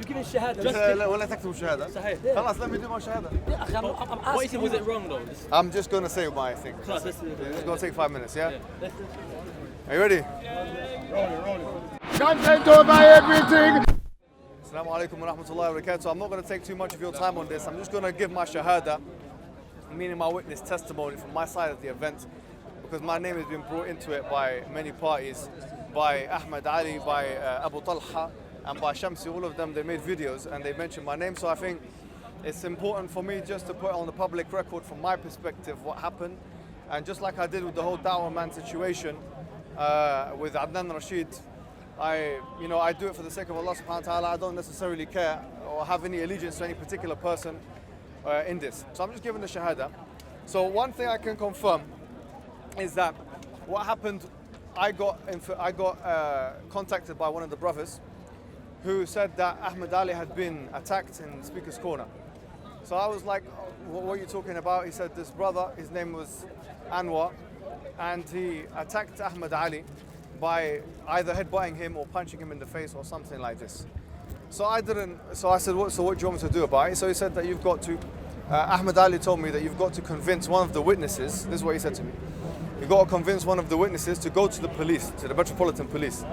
You give me shahada. ولا تكتب شهادة. صحيح. خلاص let me do my shahada. What is it? Was it wrong though? I'm just going to say my thing. Class, It's going to take 5 minutes, yeah? Are you ready? Content over everything. Assalamu alaikum wa rahmatullahi wa barakatuh. I'm not going to take too much of your time on this. I'm just going to give my shahada, meaning my witness testimony from my side of the event, because my name has been brought into it by many parties, by Ahmed Ali, by Abu Talha, and by Shamsi. All of them, they made videos and they mentioned my name. So I think it's important for me just to put on the public record from my perspective what happened. And just like I did with the whole Dawah man situation with Adnan Rashid, I do it for the sake of Allah subhanahu wa ta'ala. I don't necessarily care or have any allegiance to any particular person in this. So I'm just giving the shahada. So one thing I can confirm is that what happened, I got contacted by one of the brothers who said that Ahmed Ali had been attacked in Speaker's Corner. So I was like, what are you talking about? He said this brother, his name was Anwar, and he attacked Ahmed Ali by either headbutting him or punching him in the face or something like this. So I said, what do you want me to do about it? So he said that you've got to, Ahmed Ali told me that you've got to convince one of the witnesses, this is what he said to me, you've got to convince one of the witnesses to go to the police, to the Metropolitan Police.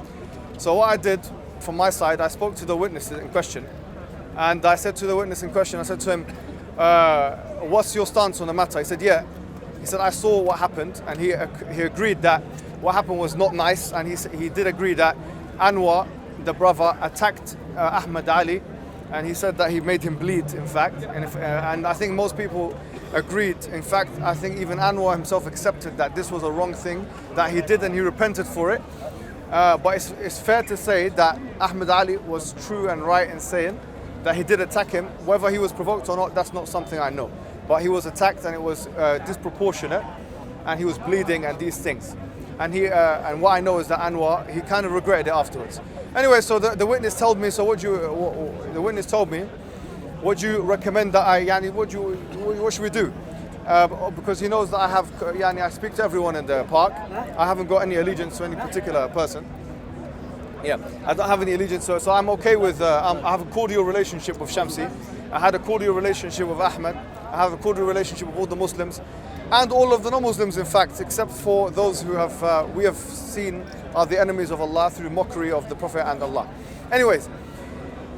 So what I did from my side, I spoke to the witness in question, and I said to the witness in question, I said to him, what's your stance on the matter? He said, yeah. He said, I saw what happened, and he agreed that what happened was not nice, and he did agree that Anwar, the brother, attacked Ahmed Ali, and he said that he made him bleed, in fact, and I think most people agreed. In fact, I think even Anwar himself accepted that this was a wrong thing that he did, and he repented for it. But it's fair to say that Ahmed Ali was true and right in saying that he did attack him. Whether he was provoked or not, that's not something I know. But he was attacked, and it was disproportionate, and he was bleeding and these things. And what I know is that Anwar, he kind of regretted it afterwards. Anyway, so the witness told me, the witness told me, what do you recommend that what should we do? Because he knows that I speak to everyone in the park. I haven't got any allegiance to any particular person. Yeah, I don't have any allegiance, so I'm okay with, I have a cordial relationship with Shamsi. I had a cordial relationship with Ahmed. I have a cordial relationship with all the Muslims, and all of the non-Muslims, in fact, except for those who we have seen are the enemies of Allah through mockery of the Prophet and Allah. Anyways,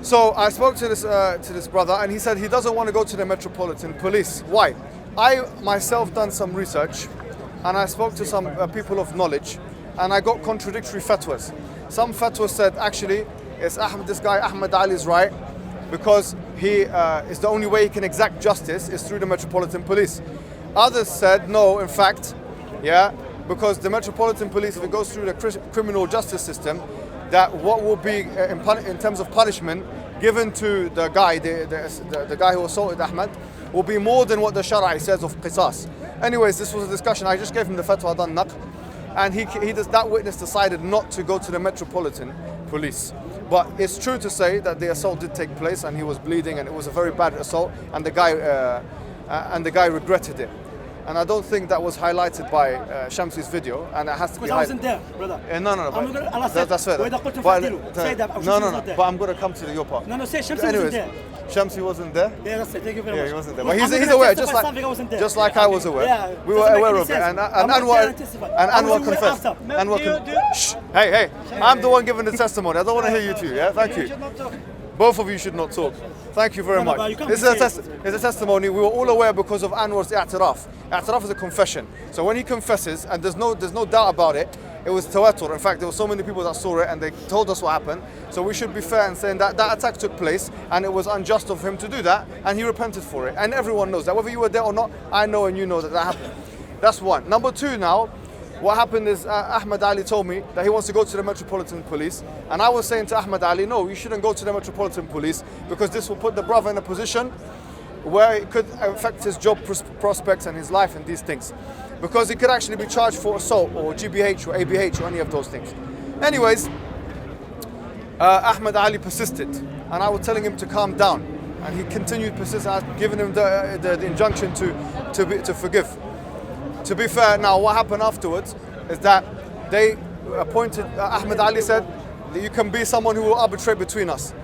so I spoke to this brother, and he said he doesn't want to go to the Metropolitan Police. Why? I myself done some research, and I spoke to some people of knowledge, and I got contradictory fatwas. Some fatwas said actually this guy Ahmed Ali is right, because he is the only way he can exact justice is through the Metropolitan Police. Others said no, in fact, because the Metropolitan Police, if it goes through the criminal justice system, that what will be in terms of punishment given to the guy, the guy who assaulted Ahmed, will be more than what the Shara says of qisas. Anyways, this was a discussion. I just gave him the fatwa done naq, and that witness decided not to go to the Metropolitan Police. But it's true to say that the assault did take place, and he was bleeding, and it was a very bad assault, and the guy regretted it. And I don't think that was highlighted by Shamsi's video, and it has to be highlighted. I wasn't there, brother. No, that's fair. But I'm going to come to your part. No, say Shamsi wasn't there. Shamsi wasn't there? Yeah, that's it. Thank you very much. Yeah, he wasn't there. But he's aware, just like I was aware. Yeah, we were aware of it. And Anwar confessed. Shh. Hey, I'm the one giving the testimony. I don't want to hear you two, yeah? Thank you. Both of you should not talk. Thank you very much. This is a testimony. We were all aware because of Anwar's i'tiraf. I'tiraf is a confession. So when he confesses, and there's no doubt about it, it was tawatur. In fact, there were so many people that saw it, and they told us what happened. So we should be fair in saying that that attack took place, and it was unjust of him to do that, and he repented for it. And everyone knows that. Whether you were there or not, I know and you know that happened. That's one. Number two now, what happened is Ahmed Ali told me that he wants to go to the Metropolitan Police, and I was saying to Ahmed Ali, no, you shouldn't go to the Metropolitan Police, because this will put the brother in a position where it could affect his job prospects and his life and these things, because he could actually be charged for assault or GBH or ABH or any of those things. Anyways, Ahmed Ali persisted, and I was telling him to calm down, and he continued persisting. I was giving him the injunction to forgive. To be fair, now what happened afterwards is that they appointed, Ahmed Ali said that you can be someone who will arbitrate between us.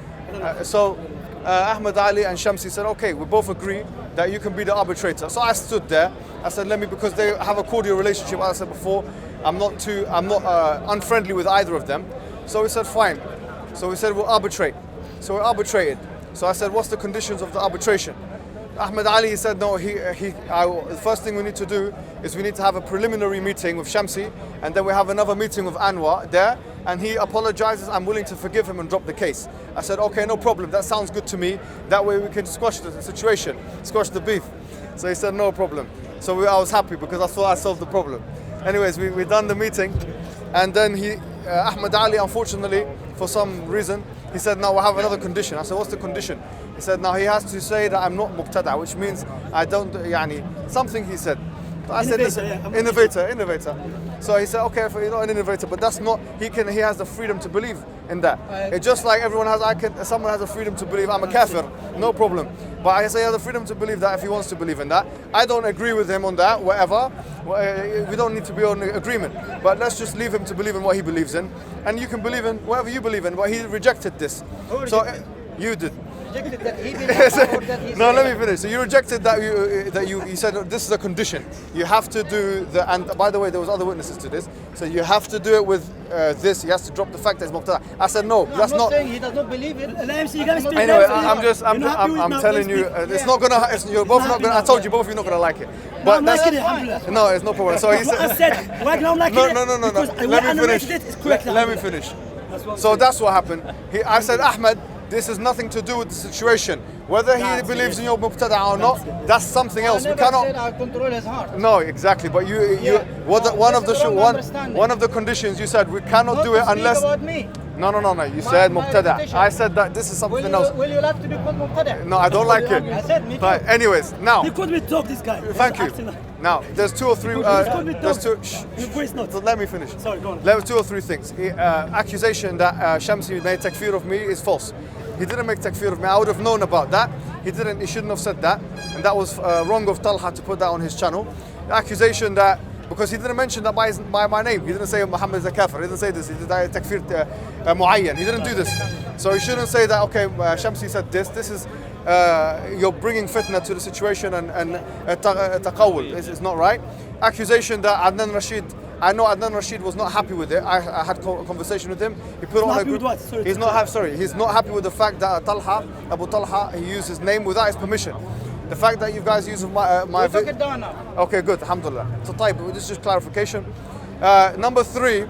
Ahmed Ali and Shamsi said, okay, we both agree that you can be the arbitrator. So I stood there. I said, because they have a cordial relationship, as I said before, I'm not unfriendly with either of them. So we said, fine. So we said, we'll arbitrate. So we arbitrated. So I said, what's the conditions of the arbitration? Ahmed Ali said, no, the first thing we need to do is we need to have a preliminary meeting with Shamsi, and then we have another meeting with Anwar there, and he apologizes, I'm willing to forgive him and drop the case. I said, okay, no problem, that sounds good to me. That way we can squash the situation, squash the beef. So he said, no problem. So I was happy because I thought I solved the problem. Anyways, we done the meeting, and then Ahmed Ali, unfortunately, for some reason, he said, no, we'll have another condition. I said, what's the condition? He said, now he has to say that I'm not muqtada, which means I don't, something he said. I said, listen, innovator. So he said, okay, you're not an innovator, but that's not, he has the freedom to believe in that. It's just like someone has the freedom to believe I'm a kafir, no problem. But I say he has the freedom to believe that if he wants to believe in that. I don't agree with him on that, whatever. We don't need to be on agreement. But let's just leave him to believe in what he believes in. And you can believe in whatever you believe in, but he rejected this. So you did. Rejected that he did no, let me finish. So you rejected that you said this is a condition. You have to do and by the way, there was other witnesses to this. So you have to do it with this. He has to drop the fact that it's muqtada. I said no, that's I'm not saying he does not believe it. Anyway, I'm telling you, it's not gonna. You're both not gonna. I told you both, you're not gonna like it. But no, it's no problem. So he said, no. Let me finish. So that's what happened. I said, Ahmed, this has nothing to do with the situation. Whether he believes in your muqtada or not, that's something else. We cannot. Said I control his heart. No, exactly. But one of the conditions you said we cannot do it unless. About me. No. You said muqtada. I said that this is something else. Will you like to be called muqtada? No, I don't like it. I said me too. But anyways, now. He called me dog, this guy. Thank you. Now, there's two or three. There's two. So let me finish. Sorry, go on. There were two or three things. Accusation that Shamsi made takfir of me is false. He didn't make takfir of me. I would have known about that. He shouldn't have said that. And that was wrong of Talha to put that on his channel. The accusation that, because he didn't mention that by my name. He didn't say Muhammad is a kafir. He didn't say this. He did takfir muayyan. He didn't do this. So he shouldn't say that, okay, Shamsi said this. This is, you're bringing fitna to the situation and taqawul. This is not right. Accusation that I know Adnan Rashid was not happy with it. I had a conversation with him. He put on a group. He's not happy with the fact that Abu Talha, he used his name without his permission. The fact that you guys use my We'll take it down now. Okay, good, alhamdulillah. So this is just clarification. Number 3,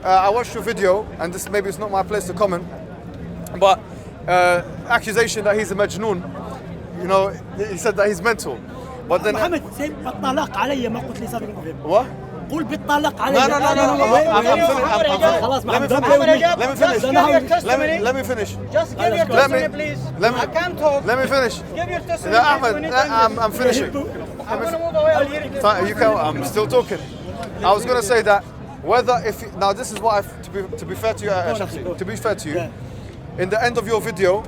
I watched your video, and this maybe it's not my place to comment, but accusation that he's a majnoon. He said that he's mental. But then محمد بالطلاق علي ما قلت لي سابق المهم. What? قول بالطلاق علي. Let me finish. Just give your testimony, please. I can't talk. Let me finish. Give your testimony. Ahmed, I'm finishing. I'm going to move away. I'll hear it. You can. I'm still talking. I was going to say that now this is what to be fair to you, Shamsi, to be fair to you, in the end of your video,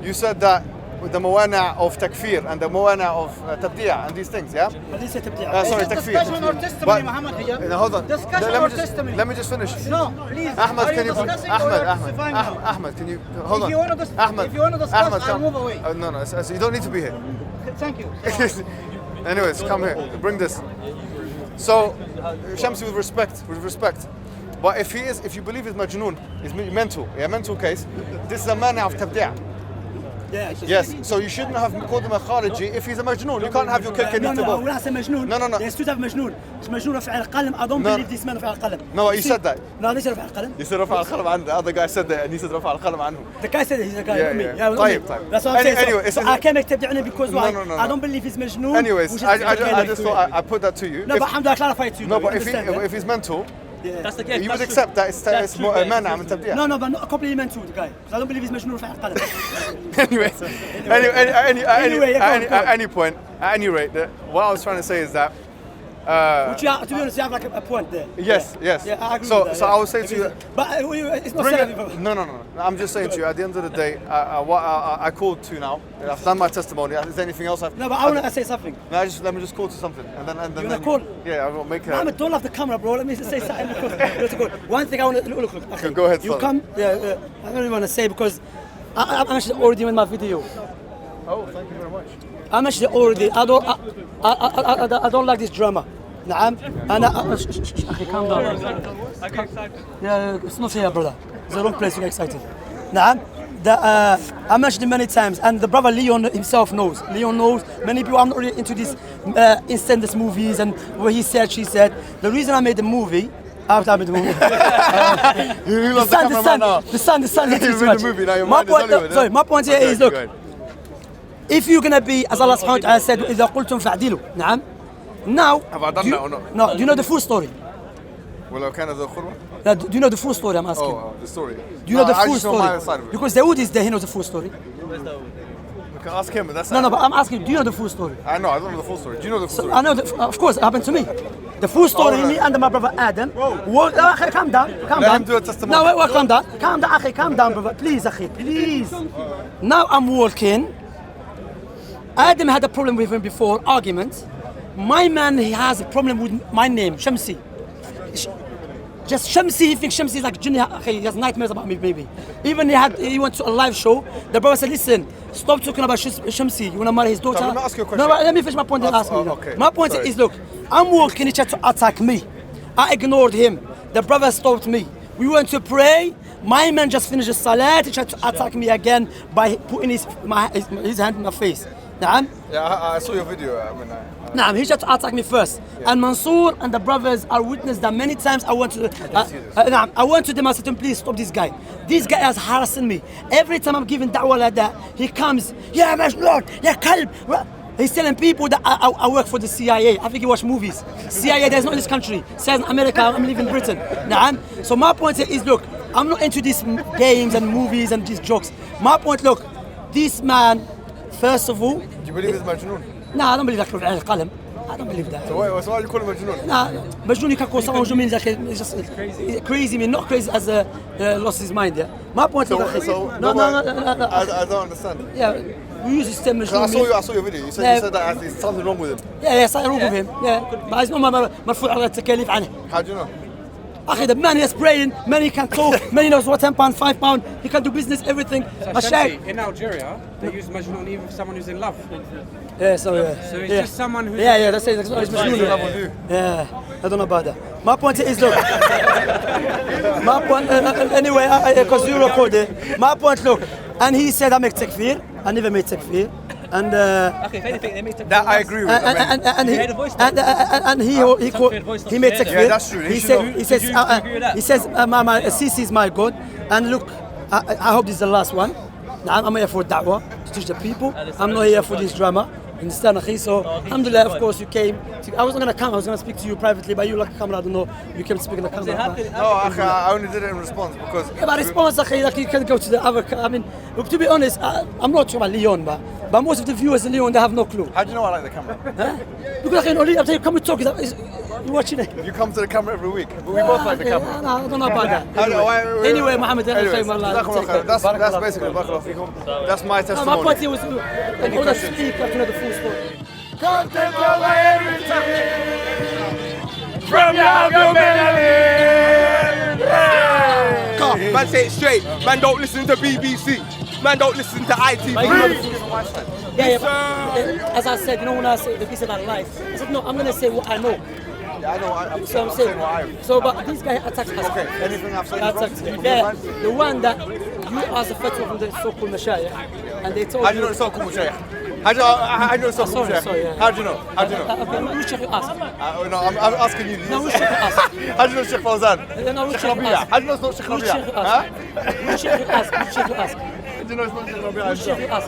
you said that with the muwana of takfir and the muwana of tabdi'a and these things, yeah? ليس تبديع. Sorry, Discussion or takfir. testimony, Muhammad Hijab. Hold on. Discussion or testimony. Let me just finish. No, please. Ahmed, Are can you discussing or you're testifying now? Ahmed, can you hold on? If you want to discuss, I'll come. move away. No, so you don't need to be here. Thank you. Anyways, come here. Bring this. So, Shamsi, with respect. But if you believe he's majnoon, he's mental case, this is a man of tabdi'a. Yes, so you shouldn't have called him a khariji if he's a majnoon. You can't have your cake and eat it both. ولا مجنون. No. There's two types of مجنون. مجنون رفع القلم. I don't believe this man رفع القلم. No, you said that. No, ليش رفع القلم. You said رفع القلم عنه. The other guy said that and he said رفع القلم عنه. The guy said he's a guy. Yeah. طيب. That's what I'm saying. Anyway, so I can't make تبدعني because why? No. I don't believe he's مجنون. Anyways, I just thought I put that to you. No, but alhamdulillah, clarify it to you. No, but if he's mental, that's the case. You would accept that it's a man من تبديع. No, but not completely mental, the guy. Because I don't believe he's مجنون رفع القلم. At any rate, what I was trying to say is that. To be honest, you have like a point there. Yes. Yeah, I agree so with that, I would say to you. But it's not selling. No. I'm just saying to you, at the end of the day, I called to now. I've done my testimony. Is there anything else I've... No, but I want to say something. No, let me just call to something. And then you want to call? Yeah, I will make a... Ahmed, don't have the camera, bro. Let me say something. Because, one thing I want to... Look. Okay. Go ahead, You come... I don't really want to say because I'm actually already in my video. Oh, thank you very much. I'm actually already. I don't like this drama. نعم أنا أخي calm down. Yeah, it's not here, brother. It's the wrong place to get excited. نعم. I mentioned it many times, and the brother Leon himself knows. Leon knows. Many people. I'm not really into these instance movies and what he said, she said. The reason I made the movie. After I made the movie. You lost the camera now. The sun. You're in the movie now. Your mind is Hollywood. Sorry, my point here is look. If you're gonna be, as Allah subhanahu wa ta'ala said, إذا قلتم فاعدلوا. نعم. Now. Have I done that or not? No. Do you know the full story? ولو كان ذو قربة. No, do you know the full story? I'm asking. Oh, the story. Do you know the I full just know story? my side of it. Because Dawood is there, he knows the full story. You can ask him, but that's No, but I'm asking, do you know the full story? I know. I don't know the full story. Do you know the full story? I know, of course, it happened to me. The full story, me and my brother Adam. Calm down. Let him do a testimony. No, wait, calm down. Calm down, brother. Please, please. Now I'm walking. Adam had a problem with him before, argument. My man, he has a problem with my name, Shamsi. Just Shamsi, he thinks Shamsi is like Jinni, he has nightmares about me, maybe. Even he went to a live show, the brother said, listen, stop talking about Shamsi, you want to marry his daughter? So I'm not asking you a question. No, let me finish my point and ask me. Okay. My point is, look, I'm walking, he tried to attack me. I ignored him. The brother stopped me. We went to pray. My man just finished the salat, he tried to attack me again by putting his hand in my face. نعم. Yeah, I saw your video. نعم, he tried to attack me first. Yeah. And Mansour and the brothers are witness that many times I went to I went to them and said to them, please stop this guy. This guy is harassing me. Every time I'm giving da'wah like that, he comes, yeah, Majnoon, yeah, Kalb. He's telling people that I work for the CIA. I think he watch movies. CIA, there's not in this country. Says in America, I'm living in Britain. نعم. So my point is, look, I'm not into these games and movies and these jokes. My point, look, this man, first of all... Do you believe he's Majnoon? No, I don't believe that. I don't believe that. So why do you call him Majnoon? No, Majnoon, you can call someone Majnoon means like it's just crazy. I mean, not crazy as lost his mind. Yeah. My point is no. I don't understand. Yeah, we use the same Majnoon. I saw your video. You said that there's something wrong with him. Yeah, something wrong with him. Yeah, but it's not مرفوع على التكاليف عنه. How do you know? أخي, the man is praying, man he can talk, man he knows what £10, £5, he can do business, everything. So Shamsi, in Algeria, they use Majnoon even for someone who's in love. Yeah, so it's just someone who's... Yeah, that's it. It's Majnoon in love with you. Yeah, I don't know about that. My point is, look. My point, anyway, because you recorded. My point, look. And he said I make takfir. I never made takfir. And that I agree with. And he made takfir. Yeah, that's true. He says my Sisi is my God. And look, I hope this is the last one. I'm here for da'wah, to teach the people. I'm not here for this drama. Understand, akhi? So, alhamdulillah, of course, you came. I wasn't going to come, I was going to speak to you privately, but you like a camera, I don't know. You came to speak in the camera. No, akhi, I only did it in response because... Yeah, but response, akhi, like you can go to the other... I mean, look, to be honest, I'm not talking about Leon, but most of the viewers in Leon, they have no clue. How do you know I like the camera? Huh? Because, akhi, I'm telling you, come and talk. You're watching it. You come to the camera every week. But we both like the camera. No, I don't know about that. Anyway, Mohammed, that's basically that's my testimony. My point here was in order to speak, I have to know the full story. Can't take away everything from your melody. Man, say it straight. Man, don't listen to BBC. Man, don't listen to ITV. Yeah, as I said, you know, when I said the piece about life, I said, no, I'm going to say what I know. Yeah, I know. I'm saying what I am. So, but this guy attacked us. Okay, anything I've said attacked me. Yeah, the one that you asked the fatwa from the so-called mashayikh, and they told you... How do you know it's so-called mashayikh? How do you know it's so-called mashayikh? How do you know? How do you know? Okay, which sheikh you ask? No, I'm asking you. No, which sheikh you ask? How do you know Sheikh Fawzan? No, which sheikh you ask? How do you know it's not Sheikh Rabia? Which sheikh you ask? Which sheikh you ask? How do you know it's not Sheikh Rabia? Which sheikh you ask?